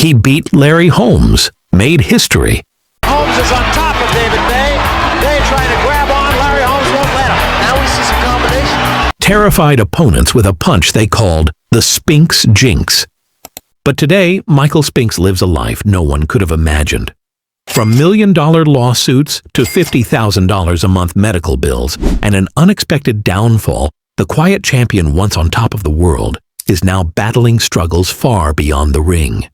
He beat Larry Holmes, made history. Holmes is on top of David Bay. Bay trying to grab on. Larry Holmes won't let him. Now we see some combination. Terrified opponents with a punch they called the Spinks Jinx. But today, Michael Spinks lives a life no one could have imagined. From million-dollar lawsuits to $50,000 a month medical bills and an unexpected downfall, the quiet champion once on top of the world is now battling struggles far beyond the ring.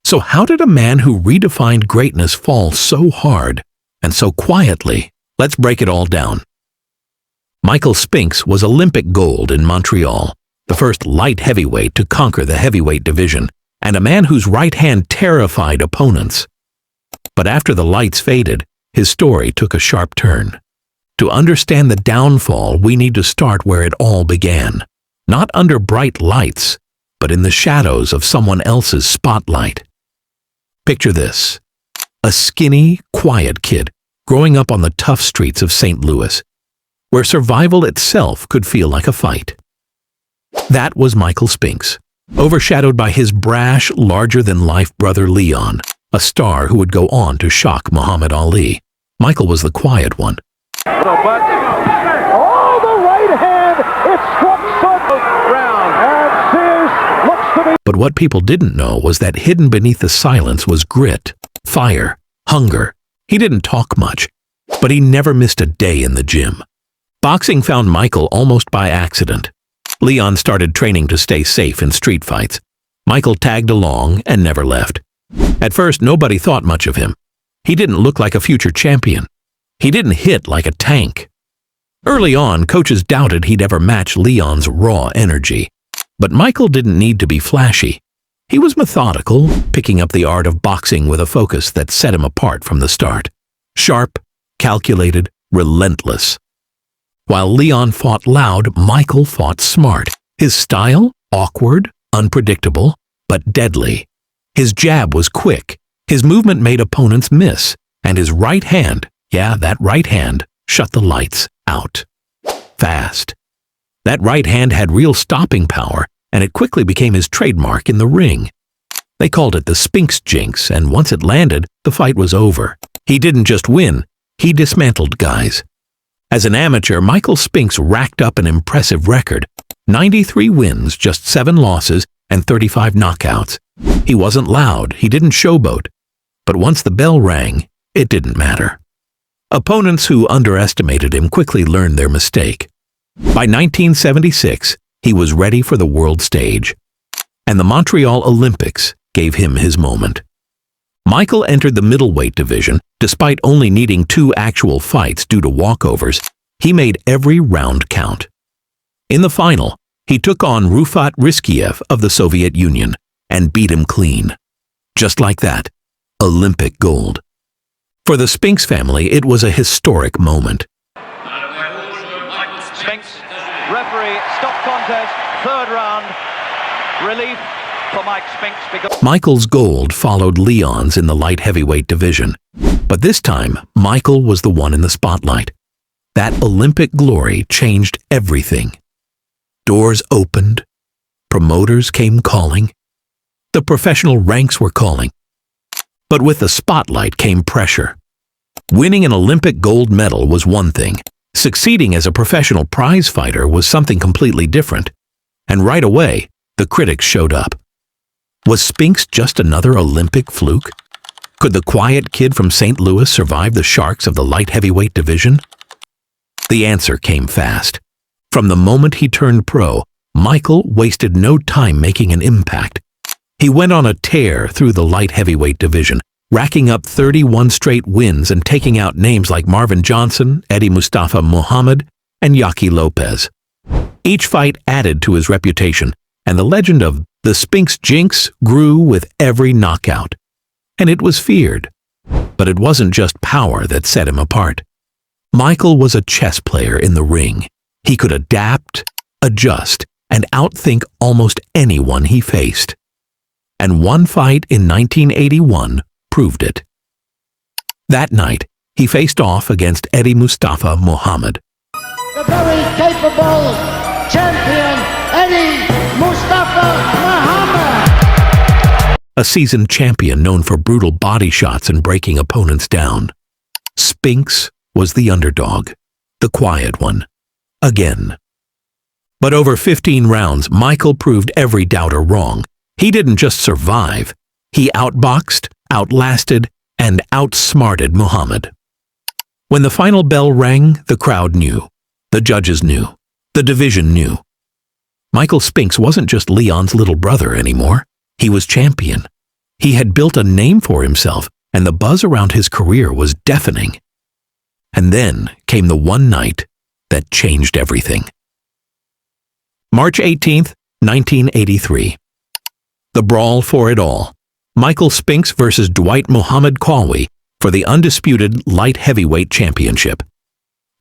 So how did a man who redefined greatness fall so hard and so quietly? Let's break it all down. Michael Spinks was Olympic gold in Montreal, the first light heavyweight to conquer the heavyweight division, and a man whose right hand terrified opponents. But after the lights faded, his story took a sharp turn. To understand the downfall, we need to start where it all began. Not under bright lights, but in the shadows of someone else's spotlight. Picture this: a skinny, quiet kid growing up on the tough streets of St. Louis, where survival itself could feel like a fight. That was Michael Spinks, overshadowed by his brash, larger-than-life brother Leon, a star who would go on to shock Muhammad Ali. Michael was the quiet one. The right hand, it struck some ground, and Sears looks to be... But what people didn't know was that hidden beneath the silence was grit, fire, hunger. He didn't talk much, but he never missed a day in the gym. Boxing found Michael almost by accident. Leon started training to stay safe in street fights. Michael tagged along and never left. At first, nobody thought much of him. He didn't look like a future champion. He didn't hit like a tank. Early on, coaches doubted he'd ever match Leon's raw energy. But Michael didn't need to be flashy. He was methodical, picking up the art of boxing with a focus that set him apart from the start. Sharp, calculated, relentless. While Leon fought loud, Michael fought smart. His style? Awkward, unpredictable, but deadly. His jab was quick. His movement made opponents miss. And his right hand, yeah, that right hand, shut the lights out. Fast. That right hand had real stopping power, and it quickly became his trademark in the ring. They called it the Spinks Jinx, and once it landed, the fight was over. He didn't just win, he dismantled guys. As an amateur, Michael Spinks racked up an impressive record: 93 wins, just 7 losses, and 35 knockouts. He wasn't loud, he didn't showboat. But once the bell rang, it didn't matter. Opponents who underestimated him quickly learned their mistake. By 1976, he was ready for the world stage. And the Montreal Olympics gave him his moment. Michael entered the middleweight division. Despite only needing 2 actual fights due to walkovers, he made every round count. In the final, he took on Rufat Riskiev of the Soviet Union and beat him clean. Just like that, Olympic gold. For the Spinks family, it was a historic moment. Spinks, referee, stop contest, 3rd round, relief for Mike Spinks. Because Michael's gold followed Leon's in the light heavyweight division. But this time, Michael was the one in the spotlight. That Olympic glory changed everything. Doors opened. Promoters came calling. The professional ranks were calling. But with the spotlight came pressure. Winning an Olympic gold medal was one thing. Succeeding as a professional prize fighter was something completely different. And right away, the critics showed up. Was Spinks just another Olympic fluke? Could the quiet kid from St. Louis survive the sharks of the light heavyweight division? The answer came fast. From the moment he turned pro, Michael wasted no time making an impact. He went on a tear through the light heavyweight division, racking up 31 straight wins and taking out names like Marvin Johnson, Eddie Mustafa Muhammad, and Yaki Lopez. Each fight added to his reputation, and the legend of the Spinks Jinx grew with every knockout. And it was feared. But it wasn't just power that set him apart. Michael was a chess player in the ring. He could adapt, adjust, and outthink almost anyone he faced. And one fight in 1981 proved it. That night, he faced off against Eddie Mustafa Muhammad. The very capable champion, Eddie Mustafa Muhammad. a seasoned champion known for brutal body shots and breaking opponents down. Spinks was the underdog, the quiet one, again. But over 15 rounds, Michael proved every doubter wrong. He didn't just survive, he outboxed, outlasted, and outsmarted Muhammad. When the final bell rang, the crowd knew. The judges knew. The division knew. Michael Spinks wasn't just Leon's little brother anymore. He was champion. He had built a name for himself, and the buzz around his career was deafening. And then came the one night that changed everything. March 18th, 1983. The brawl for it all. Michael Spinks versus Dwight Muhammad Qawi for the undisputed light heavyweight championship.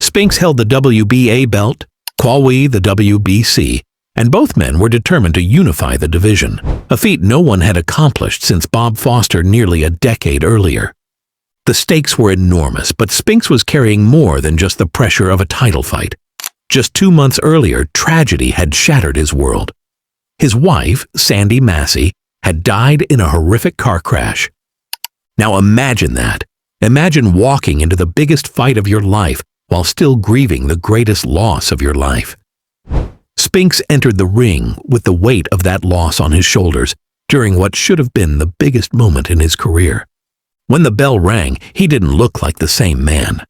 Spinks held the WBA belt, Qawi the WBC, and both men were determined to unify the division, a feat no one had accomplished since Bob Foster nearly a decade earlier. The stakes were enormous, but Spinks was carrying more than just the pressure of a title fight. Just 2 months earlier, tragedy had shattered his world. His wife, Sandy Massey, had died in a horrific car crash. Now imagine that. Imagine walking into the biggest fight of your life while still grieving the greatest loss of your life. Spinks entered the ring with the weight of that loss on his shoulders during what should have been the biggest moment in his career. When the bell rang, he didn't look like the same man.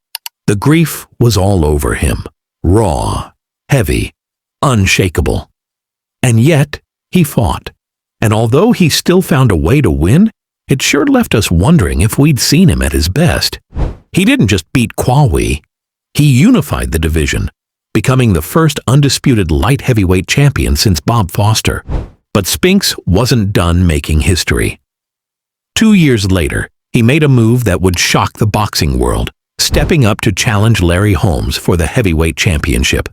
The grief was all over him, raw, heavy, unshakable. And yet, he fought. And although he still found a way to win, it sure left us wondering if we'd seen him at his best. He didn't just beat Qawi. He unified the division, becoming the first undisputed light heavyweight champion since Bob Foster. But Spinks wasn't done making history. 2 years later, he made a move that would shock the boxing world, stepping up to challenge Larry Holmes for the heavyweight championship.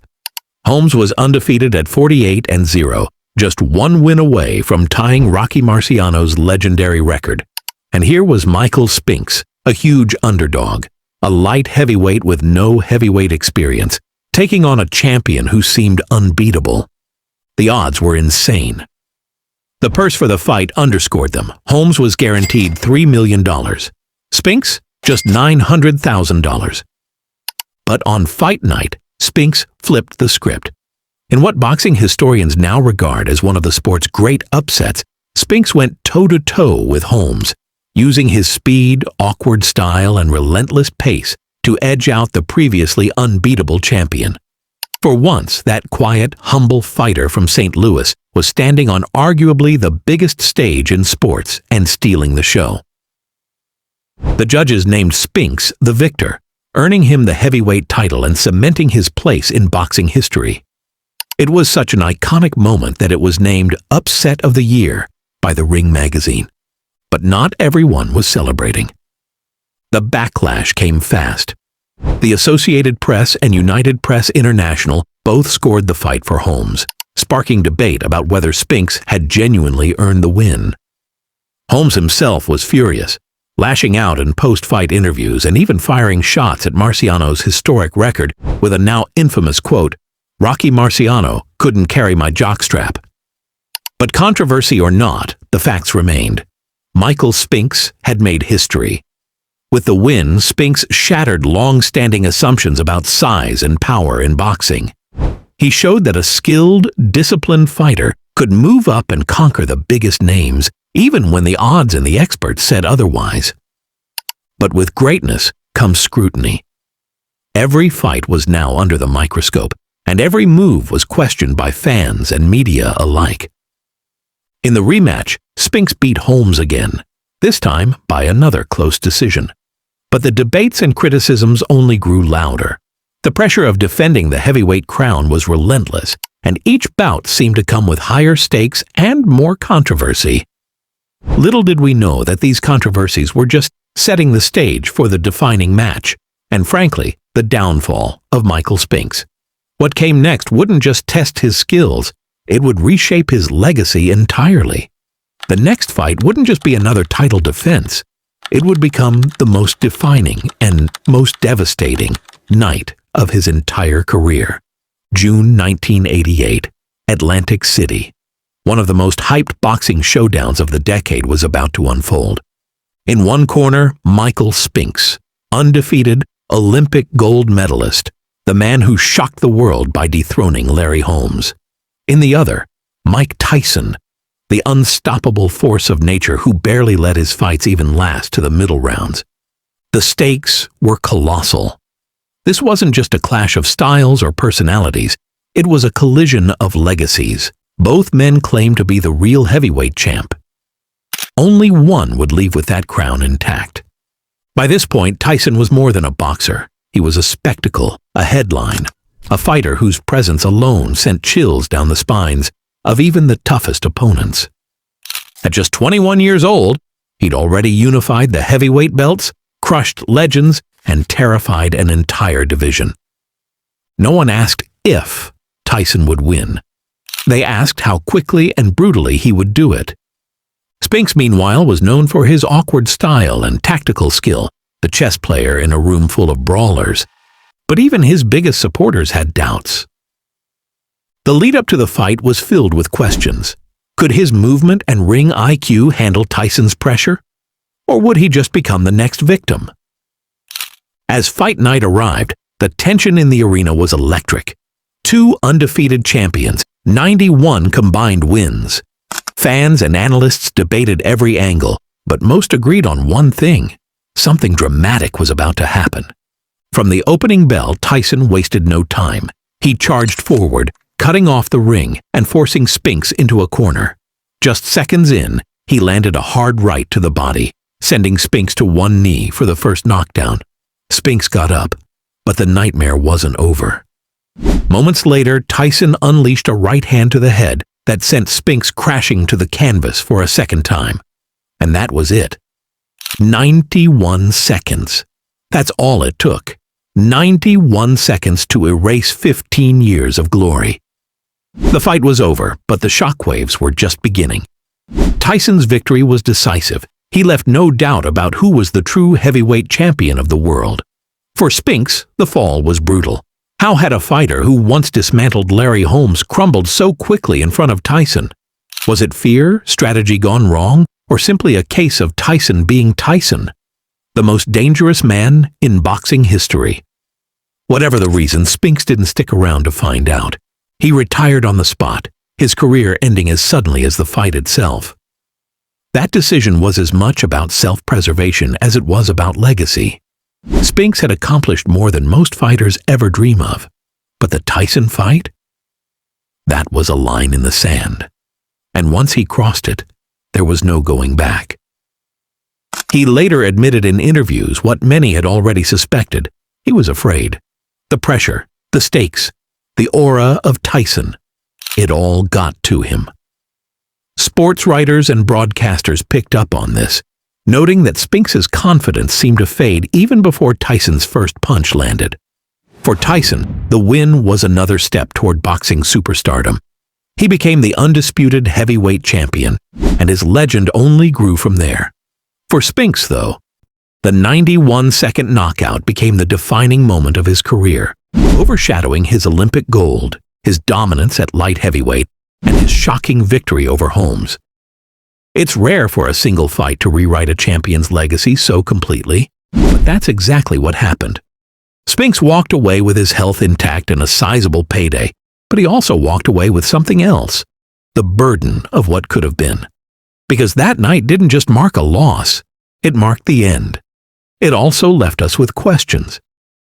Holmes was undefeated at 48-0, just one win away from tying Rocky Marciano's legendary record. And here was Michael Spinks, a huge underdog, a light heavyweight with no heavyweight experience, taking on a champion who seemed unbeatable. The odds were insane. The purse for the fight underscored them. Holmes was guaranteed $3 million. Spinks, just $900,000. But on fight night, Spinks flipped the script. In what boxing historians now regard as one of the sport's great upsets, Spinks went toe-to-toe with Holmes, using his speed, awkward style, and relentless pace to edge out the previously unbeatable champion. For once, that quiet, humble fighter from St. Louis was standing on arguably the biggest stage in sports and stealing the show. The judges named Spinks the victor, earning him the heavyweight title and cementing his place in boxing history. It was such an iconic moment that it was named Upset of the Year by the Ring magazine. But not everyone was celebrating. The backlash came fast. The Associated Press and United Press International both scored the fight for Holmes, sparking debate about whether Spinks had genuinely earned the win. Holmes himself was furious, lashing out in post-fight interviews and even firing shots at Marciano's historic record with a now infamous quote, "Rocky Marciano couldn't carry my jockstrap." But controversy or not, the facts remained. Michael Spinks had made history. With the win, Spinks shattered long-standing assumptions about size and power in boxing. He showed that a skilled, disciplined fighter could move up and conquer the biggest names, even when the odds and the experts said otherwise. But with greatness comes scrutiny. Every fight was now under the microscope, and every move was questioned by fans and media alike. In the rematch, Spinks beat Holmes again, this time by another close decision. But the debates and criticisms only grew louder. The pressure of defending the heavyweight crown was relentless, and each bout seemed to come with higher stakes and more controversy. Little did we know that these controversies were just setting the stage for the defining match, and frankly, the downfall of Michael Spinks. What came next wouldn't just test his skills, it would reshape his legacy entirely. The next fight wouldn't just be another title defense. It would become the most defining and most devastating night of his entire career. June 1988, Atlantic City. One of the most hyped boxing showdowns of the decade was about to unfold. In one corner, Michael Spinks, undefeated, Olympic gold medalist, the man who shocked the world by dethroning Larry Holmes. In the other, Mike Tyson, the unstoppable force of nature who barely let his fights even last to the middle rounds. The stakes were colossal. This wasn't just a clash of styles or personalities, it was a collision of legacies. Both men claimed to be the real heavyweight champ. Only one would leave with that crown intact. By this point, Tyson was more than a boxer. He was a spectacle, a headline, a fighter whose presence alone sent chills down the spines of even the toughest opponents. At just 21 years old, he'd already unified the heavyweight belts, crushed legends, and terrified an entire division. No one asked if Tyson would win. They asked how quickly and brutally he would do it. Spinks, meanwhile, was known for his awkward style and tactical skill, the chess player in a room full of brawlers. But even his biggest supporters had doubts. The lead-up to the fight was filled with questions. Could his movement and ring IQ handle Tyson's pressure? Or would he just become the next victim? As fight night arrived, the tension in the arena was electric. Two undefeated champions, 91 combined wins. Fans and analysts debated every angle, but most agreed on one thing. Something dramatic was about to happen. From the opening bell, Tyson wasted no time. He charged forward, cutting off the ring and forcing Spinks into a corner. Just seconds in, he landed a hard right to the body, sending Spinks to one knee for the first knockdown. Spinks got up, but the nightmare wasn't over. Moments later, Tyson unleashed a right hand to the head that sent Spinks crashing to the canvas for a second time. And that was it. 91 seconds. That's all it took. 91 seconds to erase 15 years of glory. The fight was over, but the shockwaves were just beginning. Tyson's victory was decisive. He left no doubt about who was the true heavyweight champion of the world. For Spinks, the fall was brutal. How had a fighter who once dismantled Larry Holmes crumbled so quickly in front of Tyson? Was it fear, strategy gone wrong, or simply a case of Tyson being Tyson, the most dangerous man in boxing history? Whatever the reason, Spinks didn't stick around to find out. He retired on the spot, his career ending as suddenly as the fight itself. That decision was as much about self-preservation as it was about legacy. Spinks had accomplished more than most fighters ever dream of. But the Tyson fight? That was a line in the sand. And once he crossed it, there was no going back. He later admitted in interviews what many had already suspected. He was afraid. The pressure, the stakes, the aura of Tyson. It all got to him. Sports writers and broadcasters picked up on this, noting that Spinks's confidence seemed to fade even before Tyson's first punch landed. For Tyson, the win was another step toward boxing superstardom. He became the undisputed heavyweight champion, and his legend only grew from there. For Spinks, though, the 91-second knockout became the defining moment of his career, overshadowing his Olympic gold, his dominance at light heavyweight, and his shocking victory over Holmes. It's rare for a single fight to rewrite a champion's legacy so completely, but that's exactly what happened. Spinks walked away with his health intact and a sizable payday, but he also walked away with something else, the burden of what could have been. Because that night didn't just mark a loss, it marked the end. It also left us with questions.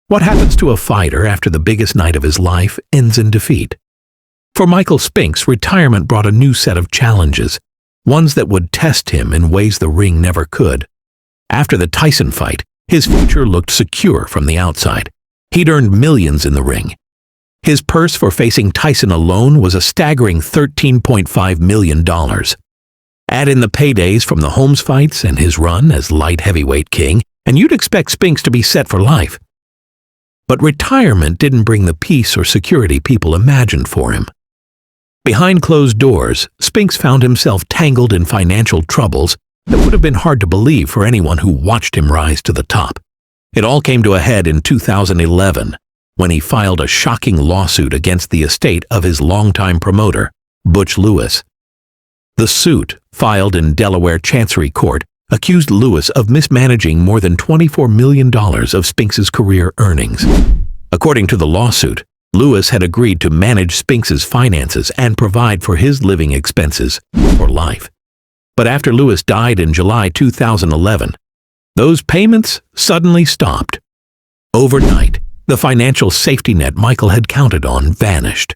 What happens to a fighter after the biggest night of his life ends in defeat? For Michael Spinks, retirement brought a new set of challenges, ones that would test him in ways the ring never could. After the Tyson fight, his future looked secure from the outside. He'd earned millions in the ring. His purse for facing Tyson alone was a staggering $13.5 million. Add in the paydays from the Holmes fights and his run as light heavyweight king, and you'd expect Spinks to be set for life. But retirement didn't bring the peace or security people imagined for him. Behind closed doors, Spinks found himself tangled in financial troubles that would have been hard to believe for anyone who watched him rise to the top. It all came to a head in 2011, when he filed a shocking lawsuit against the estate of his longtime promoter, Butch Lewis. The suit, filed in Delaware Chancery Court, accused Lewis of mismanaging more than $24 million of Spinks's career earnings. According to the lawsuit, Lewis had agreed to manage Spinks's finances and provide for his living expenses for life. But after Lewis died in July 2011, those payments suddenly stopped. Overnight, the financial safety net Michael had counted on vanished.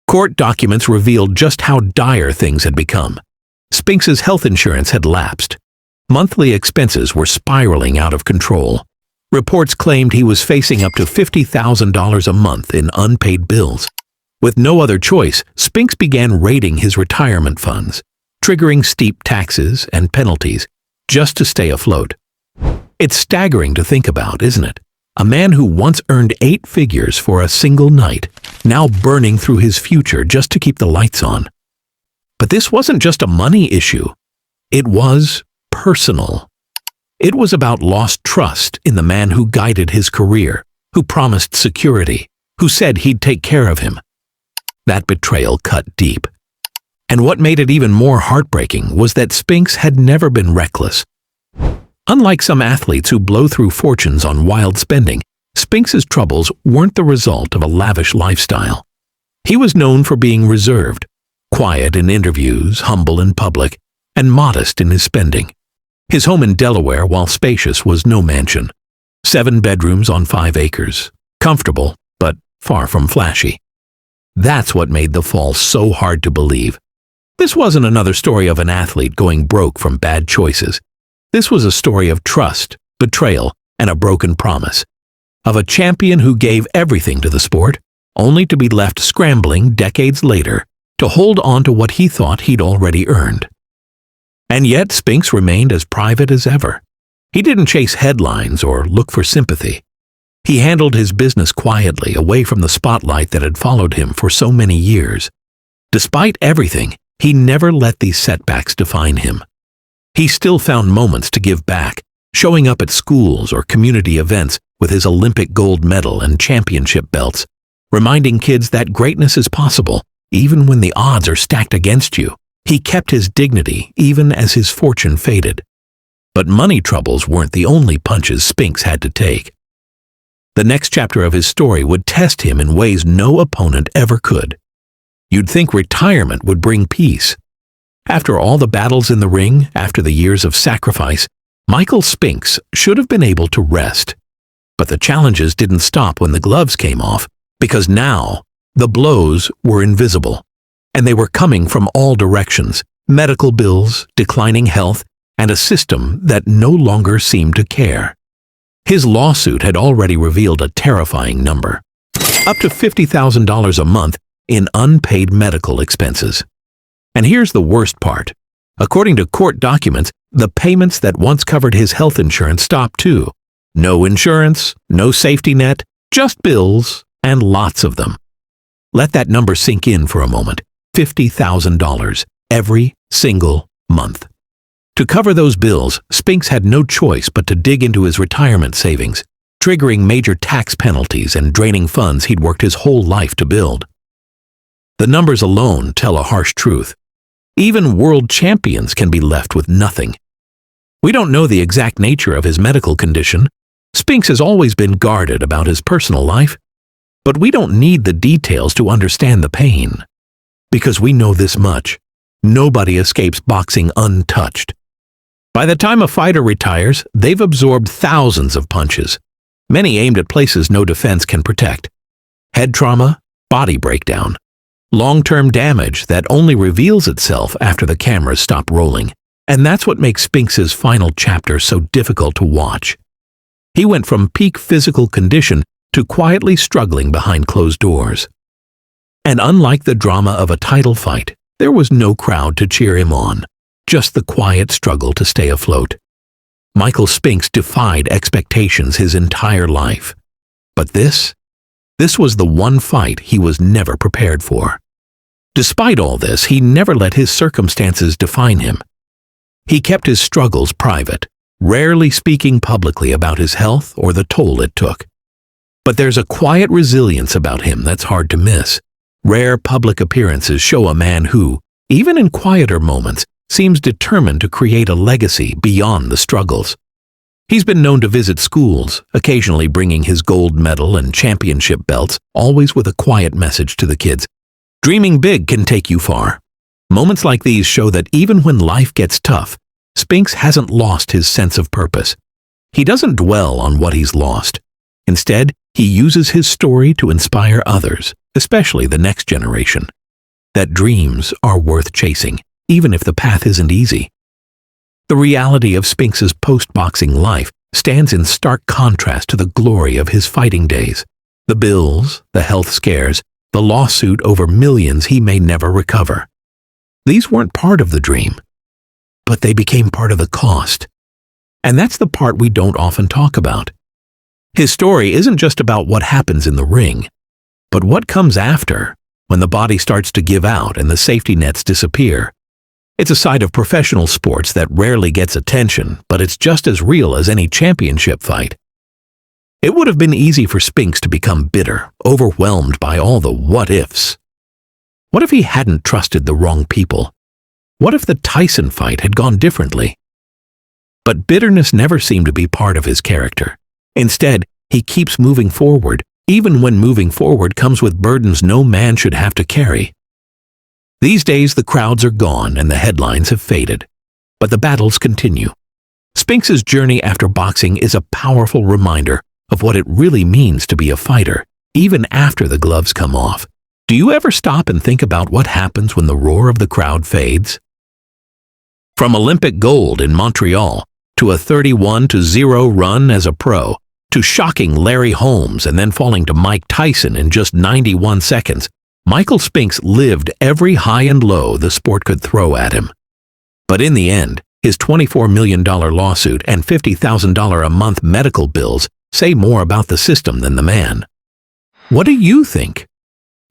Court documents revealed just how dire things had become. Spinks's health insurance had lapsed. Monthly expenses were spiraling out of control. Reports claimed he was facing up to $50,000 a month in unpaid bills. With no other choice, Spinks began raiding his retirement funds, triggering steep taxes and penalties just to stay afloat. It's staggering to think about, isn't it? A man who once earned 8 figures for a single night, now burning through his future just to keep the lights on. But this wasn't just a money issue. It was personal. It was about lost trust in the man who guided his career, who promised security, who said he'd take care of him. That betrayal cut deep. And what made it even more heartbreaking was that Spinks had never been reckless. Unlike some athletes who blow through fortunes on wild spending, Spinks's troubles weren't the result of a lavish lifestyle. He was known for being reserved, quiet in interviews, humble in public, and modest in his spending. His home in Delaware, while spacious, was no mansion. 7 bedrooms on 5 acres. Comfortable, but far from flashy. That's what made the fall so hard to believe. This wasn't another story of an athlete going broke from bad choices. This was a story of trust, betrayal, and a broken promise. Of a champion who gave everything to the sport, only to be left scrambling decades later to hold on to what he thought he'd already earned. And yet Spinks remained as private as ever. He didn't chase headlines or look for sympathy. He handled his business quietly, away from the spotlight that had followed him for so many years. Despite everything, he never let these setbacks define him. He still found moments to give back, showing up at schools or community events with his Olympic gold medal and championship belts, reminding kids that greatness is possible, even when the odds are stacked against you. He kept his dignity even as his fortune faded. But money troubles weren't the only punches Spinks had to take. The next chapter of his story would test him in ways no opponent ever could. You'd think retirement would bring peace. After all the battles in the ring, after the years of sacrifice, Michael Spinks should have been able to rest. But the challenges didn't stop when the gloves came off, because now the blows were invisible. And they were coming from all directions: medical bills, declining health, and a system that no longer seemed to care. His lawsuit had already revealed a terrifying number: up to $50,000 a month in unpaid medical expenses. And here's the worst part. According to court documents, the payments that once covered his health insurance stopped too. No insurance, no safety net, just bills, and lots of them. Let that number sink in for a moment. $50,000 every single month. To cover those bills, Spinks had no choice but to dig into his retirement savings, triggering major tax penalties and draining funds he'd worked his whole life to build. The numbers alone tell a harsh truth. Even world champions can be left with nothing. We don't know the exact nature of his medical condition. Spinks has always been guarded about his personal life. But we don't need the details to understand the pain. Because we know this much: nobody escapes boxing untouched. By the time a fighter retires, they've absorbed thousands of punches, many aimed at places no defense can protect. Head trauma, body breakdown, long-term damage that only reveals itself after the cameras stop rolling. And that's what makes Spinks's final chapter so difficult to watch. He went from peak physical condition to quietly struggling behind closed doors. And unlike the drama of a title fight, there was no crowd to cheer him on, just the quiet struggle to stay afloat. Michael Spinks defied expectations his entire life. But this was the one fight he was never prepared for. Despite all this, he never let his circumstances define him. He kept his struggles private, rarely speaking publicly about his health or the toll it took. But there's a quiet resilience about him that's hard to miss. Rare public appearances show a man who, even in quieter moments, seems determined to create a legacy beyond the struggles. He's been known to visit schools, occasionally bringing his gold medal and championship belts, always with a quiet message to the kids. Dreaming big can take you far. Moments like these show that even when life gets tough, Spinks hasn't lost his sense of purpose. He doesn't dwell on what he's lost. Instead, he uses his story to inspire others, especially the next generation, that dreams are worth chasing, even if the path isn't easy. The reality of Spinks's post-boxing life stands in stark contrast to the glory of his fighting days. The bills, the health scares, the lawsuit over millions he may never recover. These weren't part of the dream, but they became part of the cost. And that's the part we don't often talk about. His story isn't just about what happens in the ring, but what comes after, when the body starts to give out and the safety nets disappear. It's a side of professional sports that rarely gets attention, but it's just as real as any championship fight. It would have been easy for Spinks to become bitter, overwhelmed by all the what-ifs. What if he hadn't trusted the wrong people? What if the Tyson fight had gone differently? But bitterness never seemed to be part of his character. Instead, he keeps moving forward, even when moving forward comes with burdens no man should have to carry. These days, the crowds are gone and the headlines have faded, but the battles continue. Spinks's journey after boxing is a powerful reminder of what it really means to be a fighter, even after the gloves come off. Do you ever stop and think about what happens when the roar of the crowd fades? From Olympic gold in Montreal, to a 31-0 run as a pro, to shocking Larry Holmes and then falling to Mike Tyson in just 91 seconds, Michael Spinks lived every high and low the sport could throw at him. But in the end, his $24 million lawsuit and $50,000 a month medical bills say more about the system than the man. What do you think?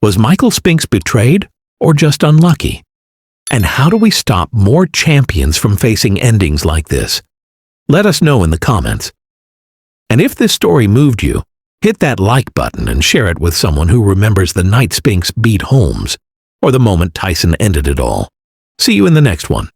Was Michael Spinks betrayed or just unlucky? And how do we stop more champions from facing endings like this? Let us know in the comments. And if this story moved you, hit that like button and share it with someone who remembers the night Spinks beat Holmes or the moment Tyson ended it all. See you in the next one.